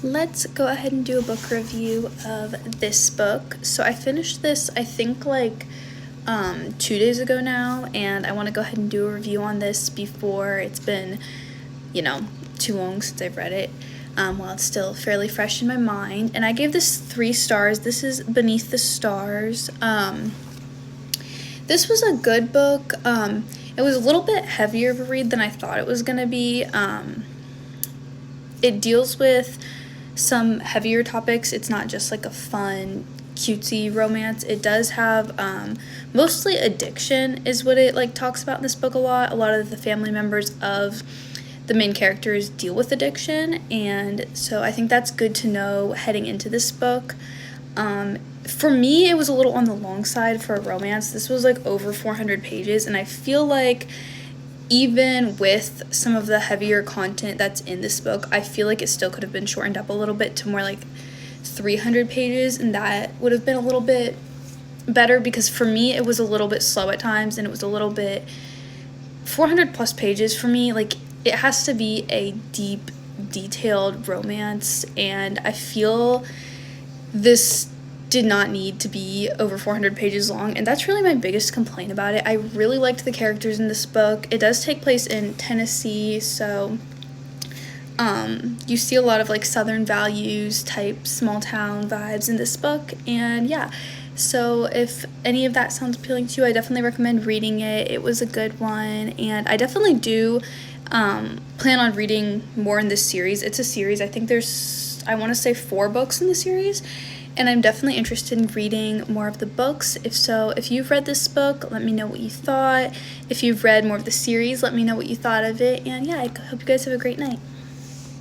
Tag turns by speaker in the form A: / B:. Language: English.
A: Let's go ahead and do a book review of this book. So I finished this, I think, 2 days ago now, and I want to go ahead and do a review on this before it's been, too long since I've read it, while it's still fairly fresh in my mind. And I gave this 3 stars. This is Beneath the Stars. This was a good book. It was a little bit heavier of a read than I thought it was going to be. It deals with some heavier topics. It's not just like a fun, cutesy romance. It does have mostly addiction is what it talks about in this book a lot. A lot of the family members of the main characters deal with addiction, and so I think that's good to know heading into this book. For me, it was a little on the long side for a romance. This was over 400 pages, and I feel like even with some of the heavier content that's in this book, I feel like it still could have been shortened up a little bit to more like 300 pages, and that would have been a little bit better, because for me it was a little bit slow at times, and it was a little bit 400 plus pages for me. It has to be a deep, detailed romance, and I feel this did not need to be over 400 pages long, and that's really my biggest complaint about it. I really liked the characters in this book. It does take place in Tennessee, so you see a lot of Southern values type small town vibes in this book, and yeah. So if any of that sounds appealing to you, I definitely recommend reading it. It was a good one, and I definitely do plan on reading more in this series. It's a series. I think there's, I want to say, 4 books in the series, and I'm definitely interested in reading more of the books. If you've read this book, let me know what you thought. If you've read more of the series, let me know what you thought of it. And yeah, I hope you guys have a great night.